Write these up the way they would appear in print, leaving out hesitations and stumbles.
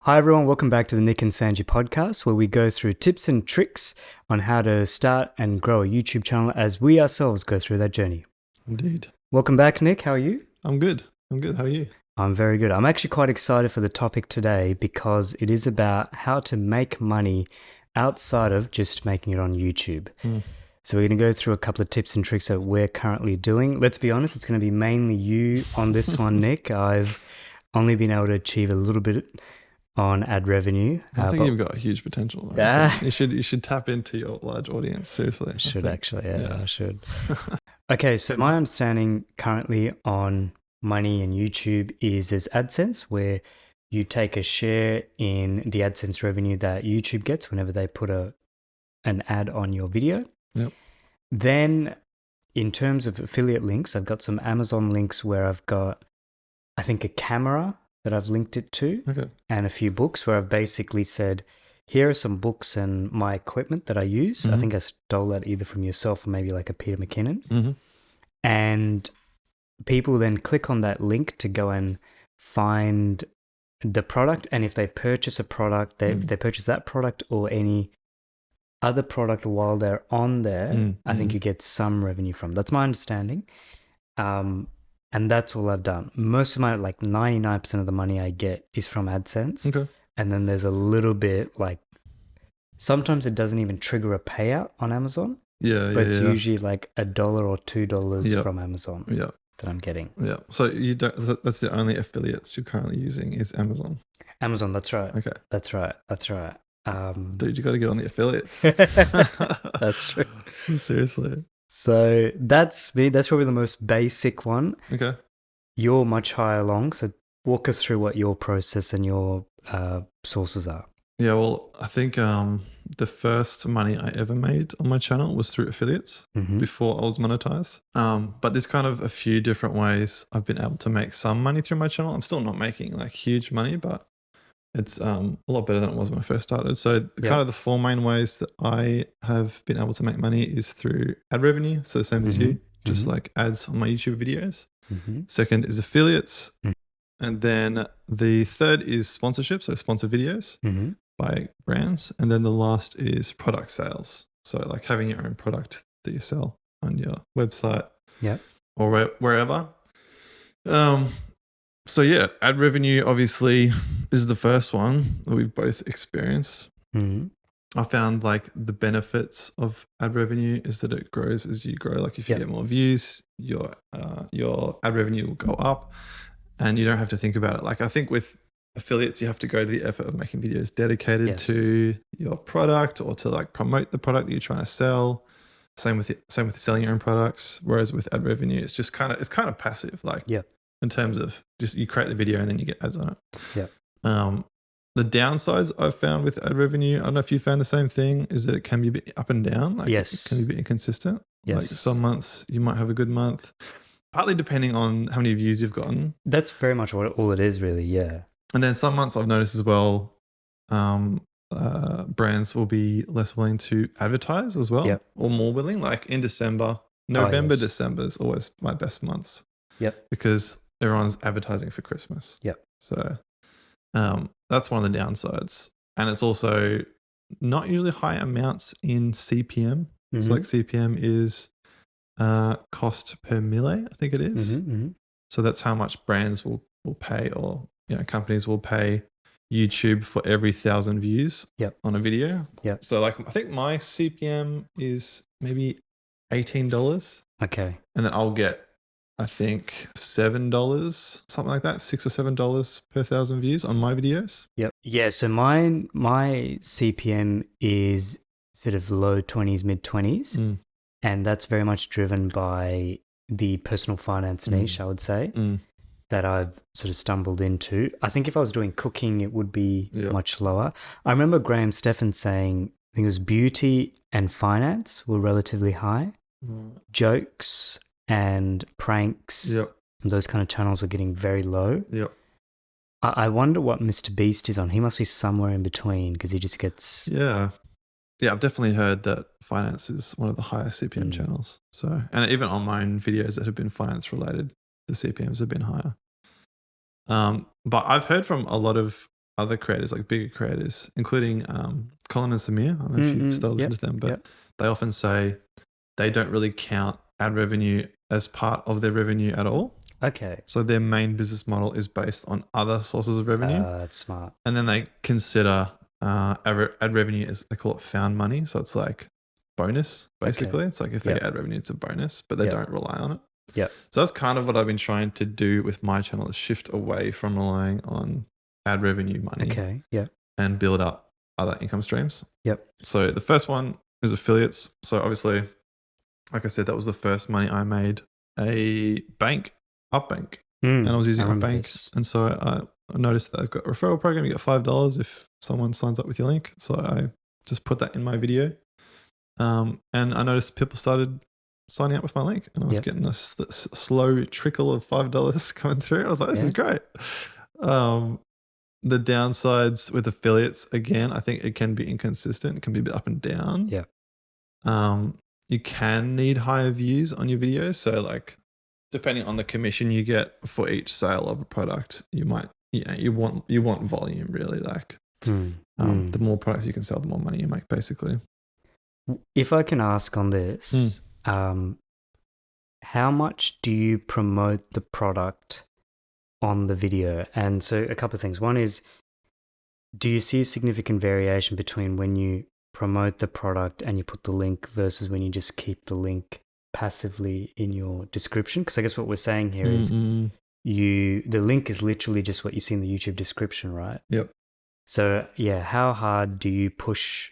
Hi everyone, welcome back to the Nick and Sanjee podcast, where we go through tips and tricks on how to start and grow a YouTube channel as we ourselves go through that journey. Indeed. Welcome back, Nick. How are you? I'm good. How are you? I'm very good. I'm actually quite excited for the topic today because it is about how to make money outside of just making it on YouTube. So we're going to go through a couple of tips and tricks that we're currently doing. Let's be honest, it's going to be mainly you on this one, Nick. I've only been able to achieve a little bit on ad revenue. I think you've got huge potential. Yeah. You should tap into your large audience. Seriously. I should. Okay, so my understanding currently on money and YouTube is there's AdSense, where you take a share in the AdSense revenue that YouTube gets whenever they put an ad on your video. Yep. Then in terms of affiliate links, I've got some Amazon links where I've got, I think, a camera that I've linked it to, and a few books where I've basically said, here are some books and my equipment that I use. Mm-hmm. I think I stole that either from yourself or maybe like a Peter McKinnon. Mm-hmm. And people then click on that link to go and find the product. And if they purchase a product, if they purchase that product or any other product while they're on there, I think you get some revenue from. That's my understanding. And that's all I've done. Most of my, like 99% of the money I get is from AdSense. Okay. And then there's a little bit, like, sometimes it doesn't even trigger a payout on Amazon. But it's usually like $1 or $2 from Amazon that I'm getting. Yeah. So that's the only affiliates you're currently using is Amazon. Amazon, that's right. Okay. That's right. Dude, you got to get on the affiliates. That's true. Seriously. So that's me. That's probably the most basic one. Okay. You're much higher along. So walk us through what your process and your sources are. Yeah, well, I think the first money I ever made on my channel was through affiliates before I was monetized. But there's kind of a few different ways I've been able to make some money through my channel. I'm still not making like huge money, but it's a lot better than it was when I first started. So kind of the four main ways that I have been able to make money is through ad revenue. So the same as you, just like ads on my YouTube videos. Second is affiliates. And then the third is sponsorship. So sponsor videos by brands. And then the last is product sales. So like having your own product that you sell on your website or wherever. So yeah, ad revenue obviously is the first one that we've both experienced. I found like the benefits of ad revenue is that it grows as you grow. Like if you get more views, your ad revenue will go up and you don't have to think about it. Like I think with affiliates, you have to go to the effort of making videos dedicated to your product or to like promote the product that you're trying to sell. Same with selling your own products. Whereas with ad revenue, it's just kind of passive. Like in terms of just you create the video and then you get ads on it. The downsides I've found with ad revenue, I don't know if you found the same thing, is that it can be a bit up and down. Like it can be a bit inconsistent. Like some months you might have a good month, partly depending on how many views you've gotten. That's very much all it is, really. Yeah. And then some months I've noticed as well, brands will be less willing to advertise as well, or more willing. Like in December, November, December is always my best months. Because everyone's advertising for Christmas. So that's one of the downsides. And it's also not usually high amounts in CPM. So like CPM is cost per mille, I think it is. So that's how much brands will pay, or companies will pay YouTube for every 1,000 views on a video. So like I think my CPM is maybe $18. Okay. And then I'll get, I think $7, something like that, $6 or $7 per 1,000 views on my videos. Yeah. So my CPM is sort of low 20s, mid 20s. And that's very much driven by the personal finance niche, I would say, that I've sort of stumbled into. I think if I was doing cooking, it would be much lower. I remember Graham Stephan saying, I think it was beauty and finance were relatively high. Jokes and pranks, those kind of channels were getting very low. I wonder what Mr. Beast is on. He must be somewhere in between because he just gets... Yeah, I've definitely heard that finance is one of the highest CPM channels. So, and even on my own videos that have been finance related, the CPMs have been higher. But I've heard from a lot of other creators, like bigger creators, including Colin and Samir. I don't know if you've started listening to them, but they often say they don't really count ad revenue as part of their revenue at all. Okay. So their main business model is based on other sources of revenue. That's smart. And then they consider ad revenue as, they call it found money. So it's like bonus, basically. Okay. It's like if they get ad revenue, it's a bonus, but they don't rely on it. Yeah. So that's kind of what I've been trying to do with my channel, is shift away from relying on ad revenue money. Okay. Yeah. And build up other income streams. Yep. So the first one is affiliates. So obviously, like I said, that was the first money I made. A bank, Upbank. And I was using Upbank. And so I noticed that I've got a referral program. You get $5 if someone signs up with your link. So I just put that in my video. And I noticed people started signing up with my link, and I was getting this slow trickle of $5 coming through. I was like, this is great. The downsides with affiliates, again, I think it can be inconsistent. It can be a bit up and down. Yeah. You can need higher views on your videos. So like, depending on the commission you get for each sale of a product, you might, you want volume, really. Like the more products you can sell, the more money you make, basically. If I can ask on this, how much do you promote the product on the video? And so a couple of things. One is, do you see a significant variation between when you promote the product and you put the link versus when you just keep the link passively in your description? Because I guess what we're saying here is the link is literally just what you see in the YouTube description, right? Yep. So yeah, how hard do you push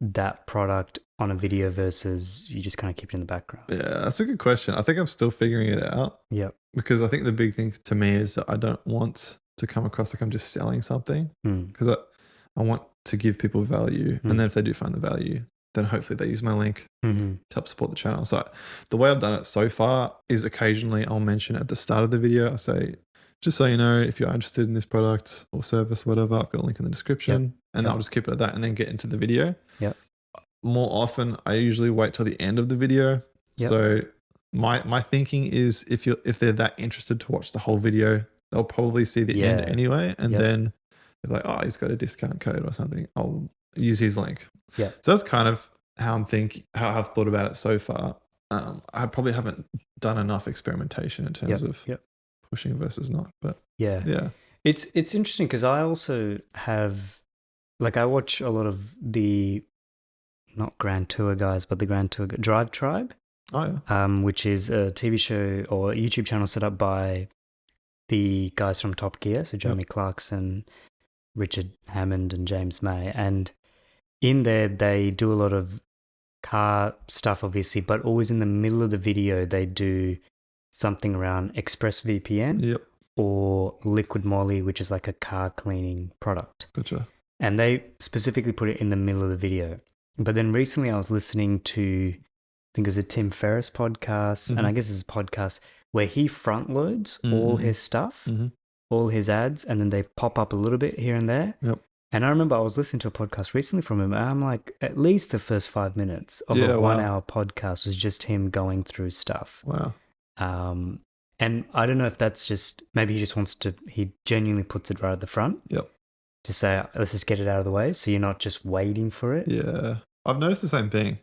that product on a video versus you just kind of keep it in the background? Yeah, that's a good question. I think I'm still figuring it out. Yeah. Because I think the big thing to me is that I don't want to come across like I'm just selling something, because I want to give people value. And then if they do find the value, then hopefully they use my link to help support the channel. So the way I've done it so far is occasionally I'll mention at the start of the video, I'll say, just so you know, if you're interested in this product or service or whatever, I've got a link in the description. And I'll just keep it at that and then get into the video. Yep. More often, I usually wait till the end of the video. Yep. So my thinking is if they're that interested to watch the whole video, they'll probably see the end anyway. And then they're like, oh, he's got a discount code or something, I'll use his link. Yeah. So that's kind of how how I've thought about it so far. I probably haven't done enough experimentation in terms of pushing versus not. But yeah. It's interesting because I also have, like, I watch a lot of the, not Grand Tour guys, but the Grand Tour Drive Tribe. Oh, yeah. Which is a TV show or a YouTube channel set up by the guys from Top Gear, so Jeremy Clarkson, Richard Hammond, and James May. And in there, they do a lot of car stuff, obviously, but always in the middle of the video, they do something around ExpressVPN or Liquid Moly, which is like a car cleaning product. Gotcha. And they specifically put it in the middle of the video. But then recently I was listening to, I think it was a Tim Ferriss podcast, and I guess it's a podcast where he front loads all his stuff, all his ads, and then they pop up a little bit here and there. Yep. And I remember I was listening to a podcast recently from him, and I'm like, at least the first 5 minutes of a 1 hour podcast was just him going through stuff. Wow. And I don't know if that's just, maybe he just wants to, he genuinely puts it right at the front. Yep. To say, let's just get it out of the way, so you're not just waiting for it. Yeah. I've noticed the same thing.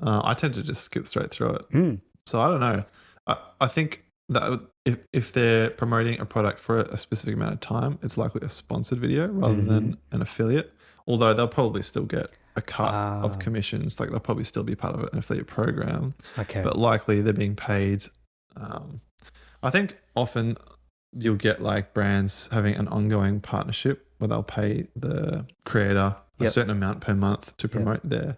I tend to just skip straight through it. So I don't know. I think that if they're promoting a product for a specific amount of time, it's likely a sponsored video rather than an affiliate. Although they'll probably still get a cut of commissions. Like they'll probably still be part of an affiliate program. Okay. But likely they're being paid. I think often you'll get like brands having an ongoing partnership where they'll pay the creator a certain amount per month to promote their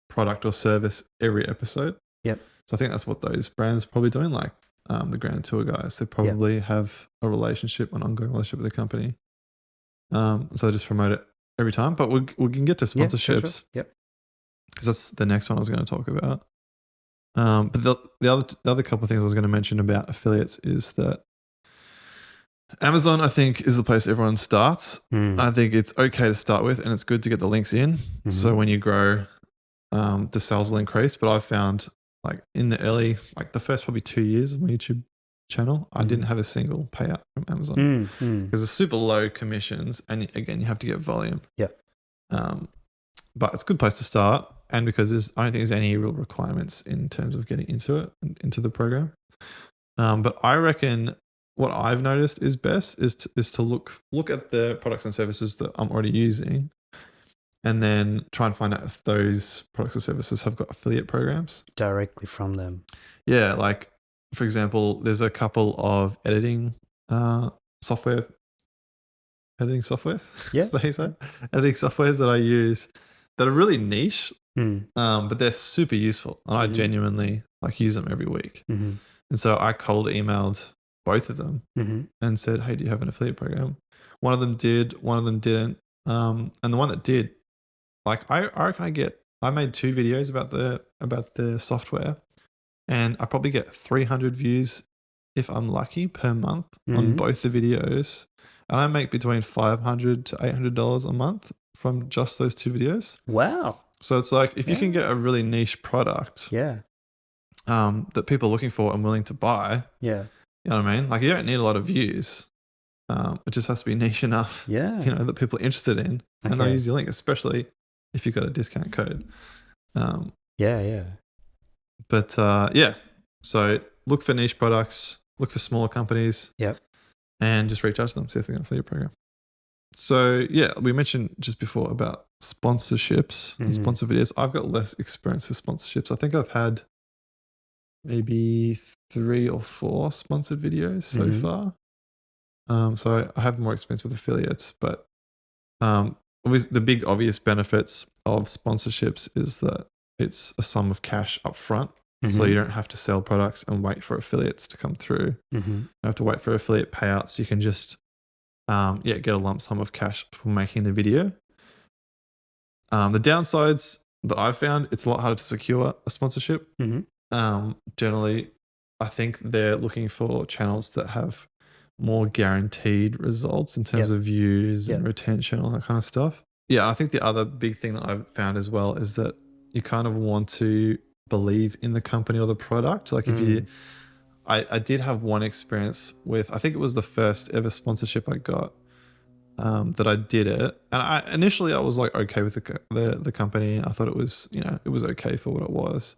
product or service every episode. Yep. So I think that's what those brands are probably doing, like the Grand Tour guys. They probably have a relationship, an ongoing relationship with the company. So they just promote it every time. But we can get to sponsorships. Sure. Yep. Because that's the next one I was going to talk about. But the other couple of things I was going to mention about affiliates is that Amazon, I think, is the place everyone starts. I think it's okay to start with, and it's good to get the links in. So when you grow, the sales will increase. But I've found, like in the early, like the first probably 2 years of my YouTube channel, I didn't have a single payout from Amazon because it's super low commissions, and again, you have to get volume. Yeah. But it's a good place to start, and because I don't think there's any real requirements in terms of getting into the program. But I reckon what I've noticed is best is to look at the products and services that I'm already using, and then try and find out if those products or services have got affiliate programs directly from them. Yeah, like for example, there's a couple of editing software. Editing software, Yeah. Is that how you say it? Editing softwares that I use that are really niche, but they're super useful, and I genuinely use them every week. And so I cold emailed both of them and said, "Hey, do you have an affiliate program?" One of them did, one of them didn't. And the one that did, I reckon I made 2 videos about the software, and I probably get 300 views if I'm lucky per month on both the videos. And I make between $500 to $800 a month from just those 2 videos. Wow. So it's like, if you can get a really niche product that people are looking for and willing to buy, you know what I mean? Like, you don't need a lot of views. It just has to be niche enough, that people are interested in. And they'll use your link, especially if you've got a discount code. But so look for niche products, look for smaller companies. And just reach out to them, see if they're going to affiliate program. So we mentioned just before about sponsorships and sponsor videos. I've got less experience with sponsorships. I think I've had maybe 3 or 4 sponsored videos so far. So I have more experience with affiliates, but the big obvious benefits of sponsorships is that it's a sum of cash up front. So you don't have to sell products and wait for affiliates to come through. You don't have to wait for affiliate payouts. You can just get a lump sum of cash for making the video. The downsides that I've found, it's a lot harder to secure a sponsorship. Generally, I think they're looking for channels that have more guaranteed results in terms of views and retention, all that kind of stuff. Yeah, I think the other big thing that I've found as well is that you kind of want to believe in the company or the product. Like if I did have one experience with, I think it was the first ever sponsorship I got, that I did it. And initially I was like, okay with the company. I thought it was, it was okay for what it was.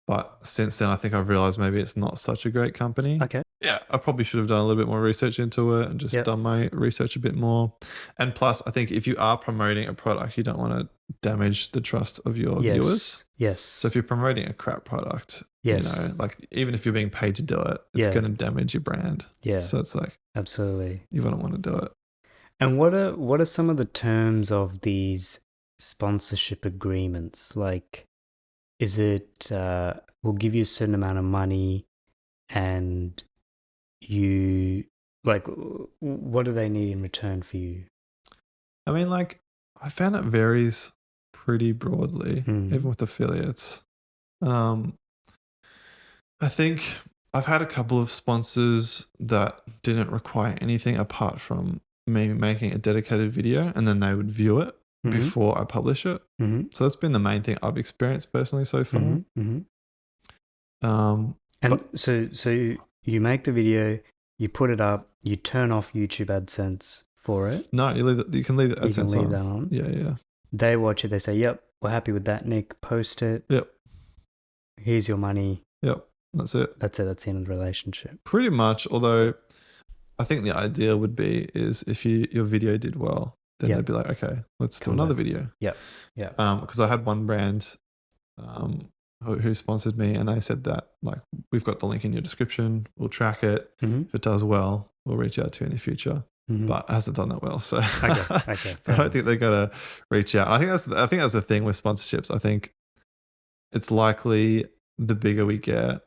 But since then, I think I've realized maybe it's not such a great company. Okay. Yeah, I probably should have done a little bit more research into it and just done my research a bit more. And plus, I think if you are promoting a product, you don't want to damage the trust of your viewers. Yes. So if you're promoting a crap product, even if you're being paid to do it, it's going to damage your brand. Yeah. So it's like, absolutely, you wouldn't want to do it. And what are some of the terms of these sponsorship agreements? Like, is it we'll give you a certain amount of money, and you what do they need in return for you? I mean, I found it varies pretty broadly, even with affiliates. I think I've had a couple of sponsors that didn't require anything apart from me making a dedicated video, and then they would view it before I publish it. So that's been the main thing I've experienced personally so far. So you make the video, you put it up, you turn off YouTube AdSense for it. No, you can leave it AdSense on. You can leave that on. Yeah. They watch it, they say, yep, we're happy with that, Nick, post it. Yep. Here's your money. Yep, that's it. That's the end of the relationship. Pretty much, although I think the idea would be is if your video did well, then they'd be like, okay, let's do another video. Yeah. Because I had one brand who sponsored me, and they said that we've got the link in your description, we'll track it. If it does well, we'll reach out to you in the future. But it hasn't done that well, so okay. I don't think they're gonna reach out. I think that's the thing with sponsorships. I think it's likely the bigger we get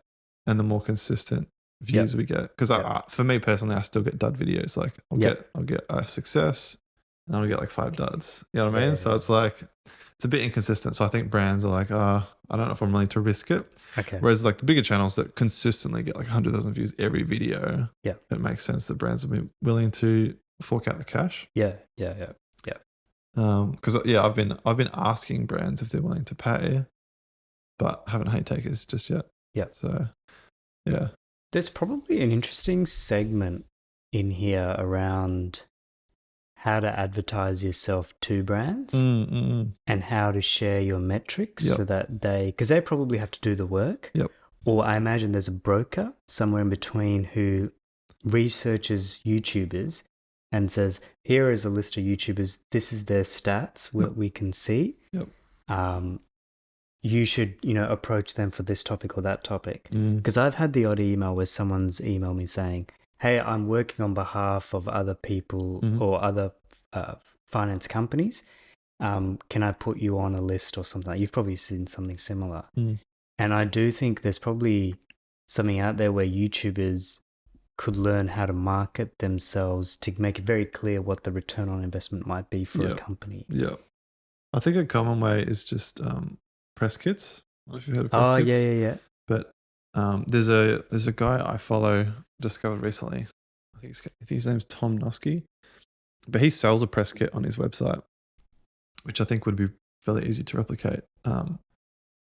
and the more consistent views we get. Because for me personally, I still get dud videos. Like I'll get a success, and I'll get 5 duds. You know what I mean? So it's it's a bit inconsistent. So I think brands are like, I don't know if I'm willing to risk it. Okay. Whereas the bigger channels that consistently get 100,000 views every video, it makes sense that brands will be willing to fork out the cash. Yeah. Because I've been asking brands if they're willing to pay, but haven't had takers just yet. Yeah. So yeah. There's probably an interesting segment in here around how to advertise yourself to brands and how to share your metrics so that because they probably have to do the work. Yep. Or I imagine there's a broker somewhere in between who researches YouTubers and says, here is a list of YouTubers. This is their stats we can see. Yep. You should, approach them for this topic or that topic. Because I've had the odd email where someone's emailed me saying, hey, I'm working on behalf of other people or other finance companies. Can I put you on a list or something? You've probably seen something similar. And I do think there's probably something out there where YouTubers could learn how to market themselves to make it very clear what the return on investment might be for a company. Yeah. I think a common way is just press kits. I don't know if you've heard of press kits. Yeah. But there's a guy I follow, discovered recently. I think his name's Tom Noski. But he sells a press kit on his website, which I think would be fairly easy to replicate.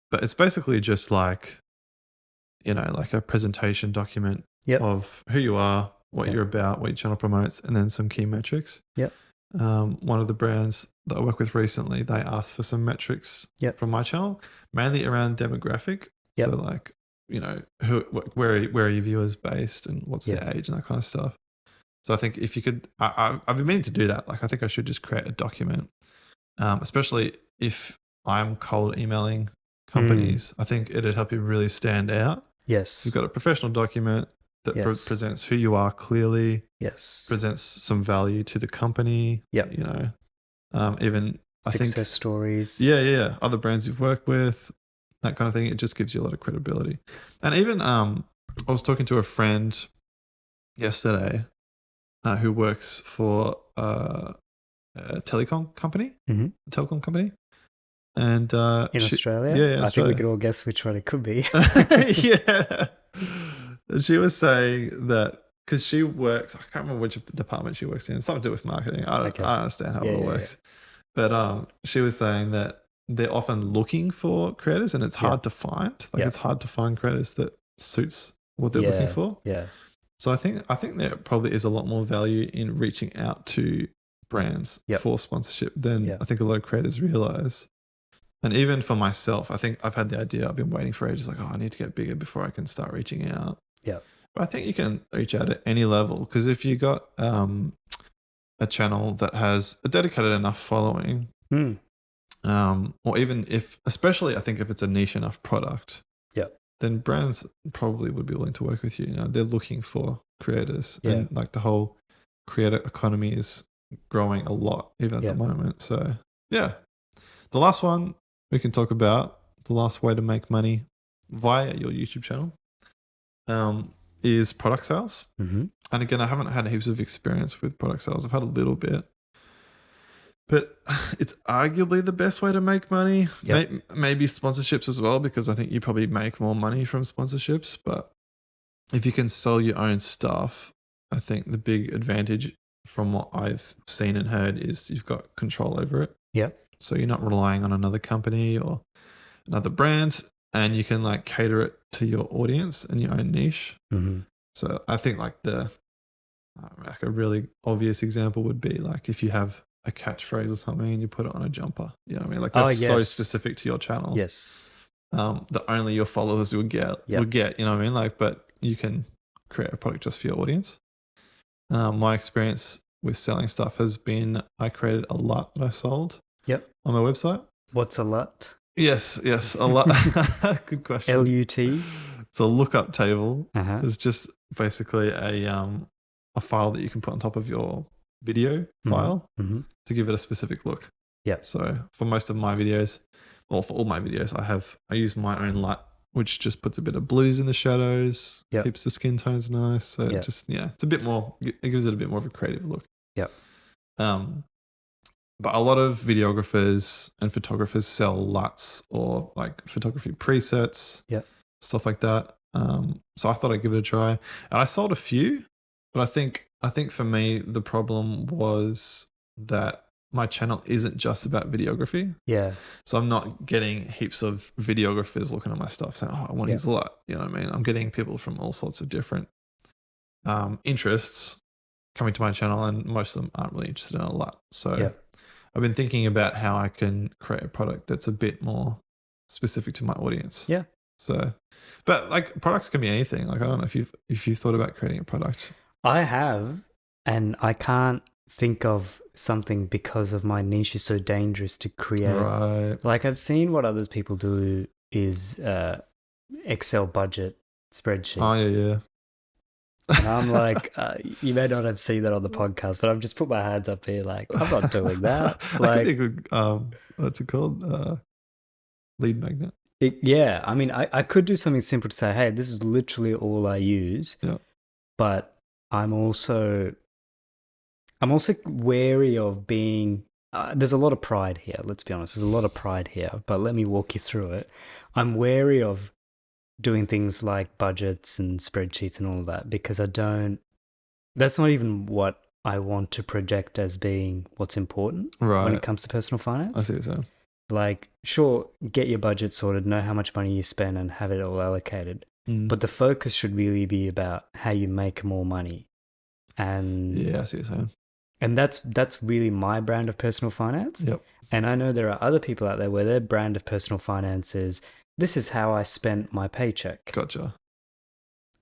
But it's basically just like, like a presentation document of who you are, what you're about, what your channel promotes, and then some key metrics. Yep. One of the brands that I work with recently, they asked for some metrics from my channel, mainly around demographic. So like, where are your viewers based and what's their age and that kind of stuff. So I think if you could, I've been meaning to do that. Like I think I should just create a document, especially if I'm cold emailing companies. I think it'd help you really stand out. Yes. You've got a professional document that presents who you are clearly. Yes. Presents some value to the company. Yep. Even success stories. Yeah. Other brands you've worked with, that kind of thing. It just gives you a lot of credibility. And even I was talking to a friend yesterday who works for a telecom company. Mm-hmm. A telecom company. And in Australia? Yeah, I think we could all guess which one it could be. Yeah. And she was saying that because she works, I can't remember which department she works in, something to do with marketing. I don't understand how it all works. Yeah. But she was saying that they're often looking for creators and it's hard to find. It's hard to find creators that suits what they're looking for. Yeah. So I think there probably is a lot more value in reaching out to brands for sponsorship than I think a lot of creators realize. And even for myself, I think I've had the idea, I've been waiting for ages, like, I need to get bigger before I can start reaching out. Yeah. But I think you can reach out at any level because if you got a channel that has a dedicated enough following, or even especially I think if it's a niche enough product, then brands probably would be willing to work with you. They're looking for creators and like the whole creator economy is growing a lot even at the moment. So yeah, the last one we can talk about, the last way to make money via your YouTube channel is product sales. Mm-hmm. And again, I haven't had heaps of experience with product sales. I've had a little bit, but it's arguably the best way to make money. Maybe sponsorships as well, because I think you probably make more money from sponsorships. But if you can sell your own stuff, I think the big advantage from what I've seen and heard is you've got control over it. Yep. So you're not relying on another company or another brand, and you can like cater it to your audience and your own niche. Mm-hmm. So I think like like a really obvious example would be like if you have a catchphrase or something and you put it on a jumper, you know what I mean? Like that's so specific to your channel. Yes. That only your followers would get, you know what I mean? Like, but you can create a product just for your audience. My experience with selling stuff has been I created a LUT that I sold on my website. What's a LUT? Yes, a LUT. Good question. LUT? It's a lookup table. Uh-huh. It's just basically a file that you can put on top of your video file to give it a specific look. Yeah. So for most of my videos, or for all my videos, I use my own LUT, which just puts a bit of blues in the shadows, keeps the skin tones nice. So it's a bit more, it gives it a bit more of a creative look. Yeah. But a lot of videographers and photographers sell LUTs or like photography presets, stuff like that. So I thought I'd give it a try, and I sold a few, but I think for me the problem was that my channel isn't just about videography. Yeah. So I'm not getting heaps of videographers looking at my stuff saying, oh, I want his lot. You know what I mean? I'm getting people from all sorts of different interests coming to my channel, and most of them aren't really interested in a lot. So I've been thinking about how I can create a product that's a bit more specific to my audience. Yeah. So, but like products can be anything. Like, I don't know if you've thought about creating a product. I have, and I can't think of something because of my niche is so dangerous to create. Right. Like, I've seen what others people do is Excel budget spreadsheets. Oh, yeah. And I'm like, you may not have seen that on the podcast, but I've just put my hands up here like, I'm not doing that. That could be a good, what's it called? Lead magnet. Yeah. I mean, I could do something simple to say, hey, this is literally all I use. Yeah. But I'm also wary of being, there's a lot of pride here. Let's be honest. There's a lot of pride here, but let me walk you through it. I'm wary of doing things like budgets and spreadsheets and all of that because that's not even what I want to project as being what's important when it comes to personal finance. I see what you're saying. Like, sure, get your budget sorted, know how much money you spend and have it all allocated. But the focus should really be about how you make more money. And yeah, I see what you're saying. And that's really my brand of personal finance. Yep. And I know there are other people out there where their brand of personal finance is, this is how I spent my paycheck. Gotcha.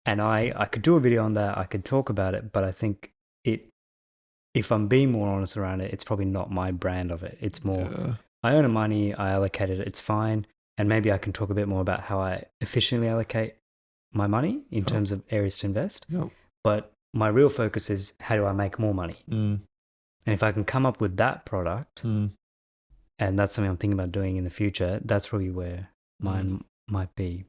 And I could do a video on that. I could talk about it, but I think if I'm being more honest around it, it's probably not my brand of it. It's more, I earn money, I allocate it, it's fine. And maybe I can talk a bit more about how I efficiently allocate my money in terms of areas to invest. Yep. But my real focus is, how do I make more money? And if I can come up with that product, and that's something I'm thinking about doing in the future, that's probably where mine might be.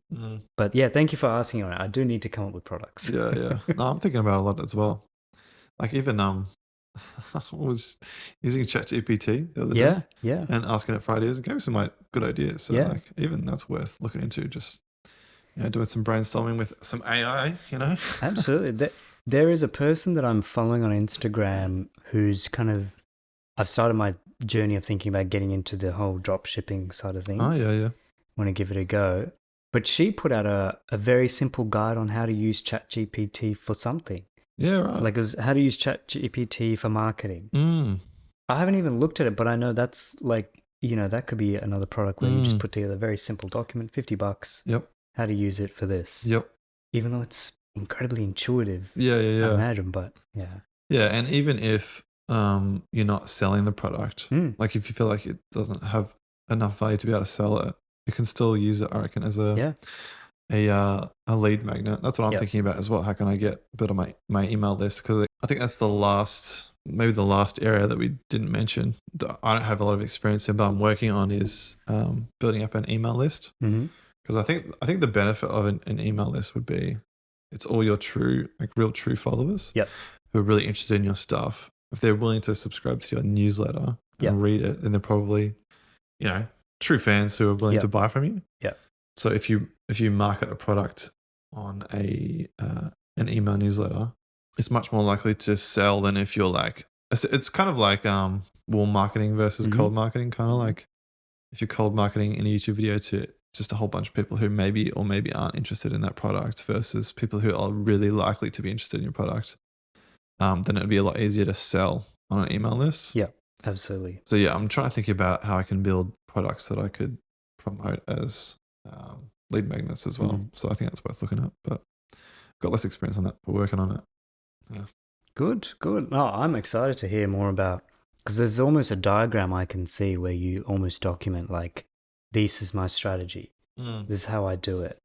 But yeah, thank you for asking on it. I do need to come up with products. Yeah. No, I'm thinking about it a lot as well. Like, even I was using ChatGPT the other day. Yeah. And asking it for ideas. It gave me some like good ideas. So like, even that's worth looking into, just doing some brainstorming with some AI, Absolutely. There is a person that I'm following on Instagram who's I've started my journey of thinking about getting into the whole drop shipping side of things. Oh, yeah. Want to give it a go. But she put out a very simple guide on how to use ChatGPT for something. Yeah, right. Like, it was how to use ChatGPT for marketing. I haven't even looked at it, but I know that's like, that could be another product where you just put together a very simple document, $50. Yep. How to use it for this. Yep. Even though it's incredibly intuitive. Yeah. I imagine, but yeah. Yeah, and even if you're not selling the product, like if you feel like it doesn't have enough value to be able to sell it, you can still use it, I reckon, as a lead magnet. That's what I'm thinking about as well. How can I get a bit of my email list? Because I think that's maybe the last area that we didn't mention that I don't have a lot of experience in, but I'm working on is building up an email list. Because I think the benefit of an email list would be, it's all your real true followers who are really interested in your stuff. If they're willing to subscribe to your newsletter and read it, then they're probably, true fans who are willing to buy from you. Yeah. So if you market a product on an email newsletter, it's much more likely to sell than if you're like, it's kind of like warm marketing versus cold marketing. Kind of like if you're cold marketing in a YouTube video to just a whole bunch of people who maybe aren't interested in that product versus people who are really likely to be interested in your product, then it'd be a lot easier to sell on an email list. Yeah, absolutely. So yeah, I'm trying to think about how I can build products that I could promote as lead magnets as well. So I think that's worth looking at, but I've got less experience on that, but working on it. Yeah. Good. No, I'm excited to hear more about, because there's almost a diagram I can see where you almost document like, this is my strategy. This is how I do it.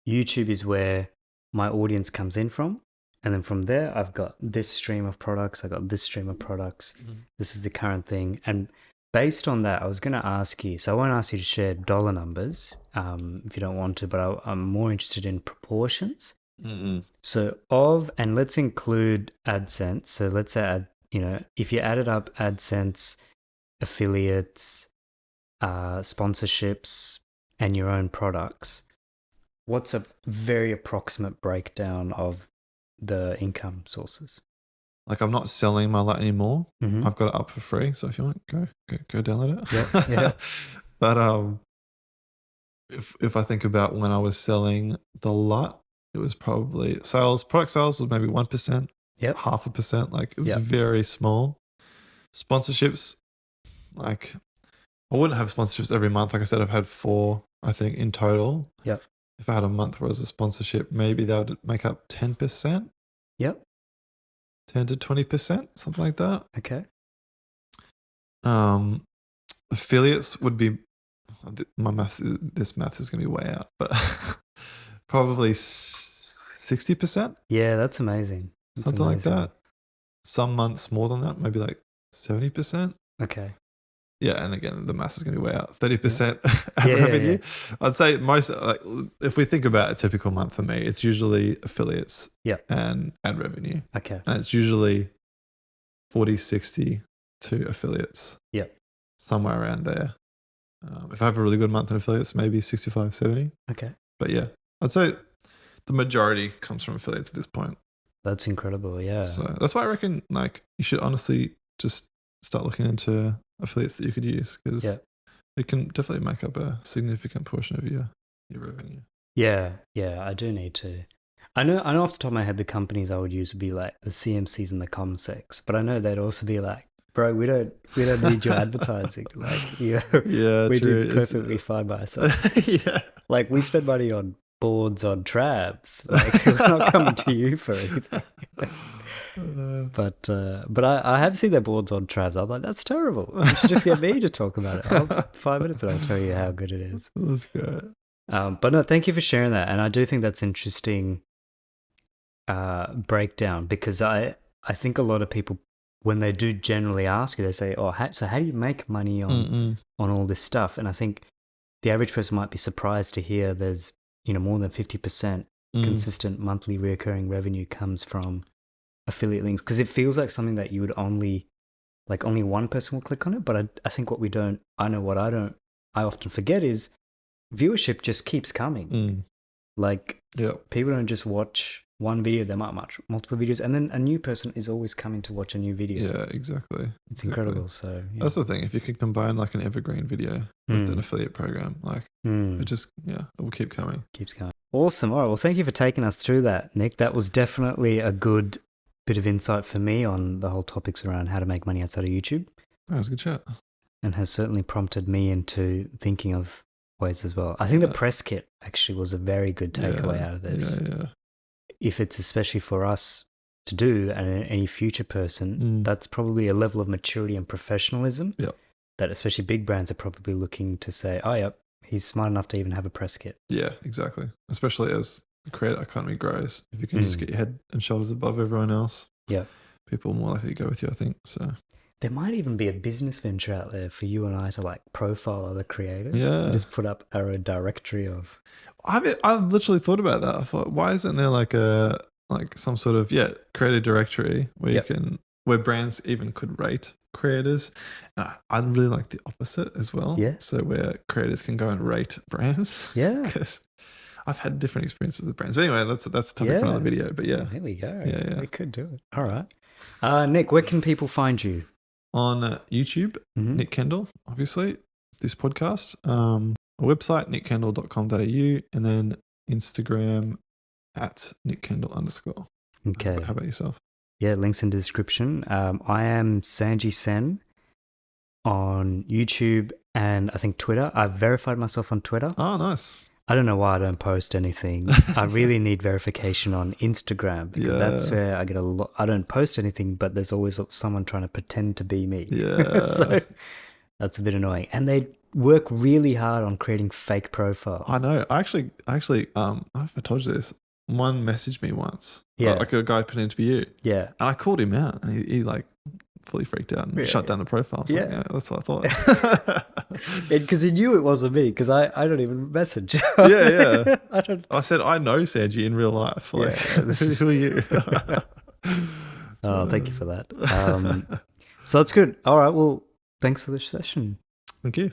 YouTube is where my audience comes in from. And then from there, I've got this stream of products. I got this stream of products. This is the current thing. And based on that, I was going to ask you, so I won't ask you to share dollar numbers if you don't want to, but I'm more interested in proportions. So and let's include AdSense. So let's say, if you added up AdSense, affiliates, sponsorships, and your own products, what's a very approximate breakdown of the income sources? like I'm not selling my lot anymore. Mm-hmm. I've got it up for free. So if you want, go download it. Yeah. But if I think about when I was selling the lot, it was probably product sales was maybe 1%, Yep. 0.5%. Like it was very small. Sponsorships, like I wouldn't have sponsorships every month. Like I said, I've had 4, I think, in total. Yep. If I had a month where it was a sponsorship, maybe that would make up 10%. Yep. 10 to 20%, something like that. Okay. Affiliates would be this math is going to be way out, but probably 60%. Yeah, that's amazing. Something like that. Some months more than that, maybe like 70%. Okay. Yeah, and again, the math is going to be way out. 30% ad revenue. Yeah. I'd say most, like, if we think about a typical month for me, it's usually affiliates and ad revenue. Okay. And it's usually 40-60 to affiliates. Yep. Somewhere around there. If I have a really good month in affiliates, maybe 65-70. Okay. But yeah, I'd say the majority comes from affiliates at this point. That's incredible. Yeah. So that's why I reckon, like, you should honestly just start looking into affiliates that you could use, because it can definitely make up a significant portion of your revenue. Yeah, I do need to. I know off the top of my head the companies I would use would be like the CMCs and the Comsecs, but I know they'd also be like, bro, we don't need your advertising. Like, we do perfectly fine by ourselves. Yeah. Like, we spend money on boards on trams. Like, we're not coming to you for anything. But I have seen their boards on trams. I'm like, that's terrible. You should just get me to talk about it. 5 minutes and I'll tell you how good it is. That's great. But no, thank you for sharing that. And I do think that's interesting breakdown, because I think a lot of people, when they do generally ask you, they say, oh, so how do you make money on all this stuff? And I think the average person might be surprised to hear there's, more than 50% consistent monthly recurring revenue comes from affiliate links, because it feels like something that you would only one person will click on it. But I think I often forget is viewership just keeps coming. Like, people don't just watch one video, they might watch multiple videos, and then a new person is always coming to watch a new video. Yeah, exactly. It's incredible. So that's the thing. If you could combine like an evergreen video with an affiliate program, like it just, it will keep coming. Keeps going. Awesome. All right. Well, thank you for taking us through that, Nick. That was definitely a good bit of insight for me on the whole topics around how to make money outside of YouTube. That was a good chat. And has certainly prompted me into thinking of ways as well. I think the press kit actually was a very good takeaway out of this. Yeah. If it's especially for us to do, and any future person, that's probably a level of maturity and professionalism that especially big brands are probably looking to say, oh, yep, he's smart enough to even have a press kit. Yeah, exactly. Especially as the creator economy grows. If you can just get your head and shoulders above everyone else, people are more likely to go with you, I think. So there might even be a business venture out there for you and I to like profile other creators. Yeah. And just put up our own directory of... I've literally thought about that. I thought, why isn't there like some sort of creator directory where you can, where brands even could rate creators? I'd really like the opposite as well. Yeah. So where creators can go and rate brands. Yeah. Because I've had different experiences with brands. But anyway, that's a topic for another video. But yeah. There we go. Yeah. We could do it. All right. Nick, where can people find you? On YouTube, Nick Kendall, obviously, this podcast. A website, nickkendall.com.au, and then Instagram at @nickkendall_. Okay. How about yourself? Yeah, links in the description. I am Sanjee Sen on YouTube and I think Twitter. I've verified myself on Twitter. Oh, nice. I don't know why I don't post anything. I really need verification on Instagram, because that's where I get a lot. I don't post anything, but there's always someone trying to pretend to be me. Yeah. So that's a bit annoying. And they work really hard on creating fake profiles. I know. I actually, I don't know if I told you this. One messaged me once. Yeah. Like a guy put an interview. Yeah. And I called him out, and he like fully freaked out and shut down the profile. So Yeah. That's what I thought. Because he knew it wasn't me, because I don't even message. Yeah. I said, I know Sanjee in real life. Like, who are you? Oh, thank you for that. So that's good. All right. Well, thanks for this session. Thank you.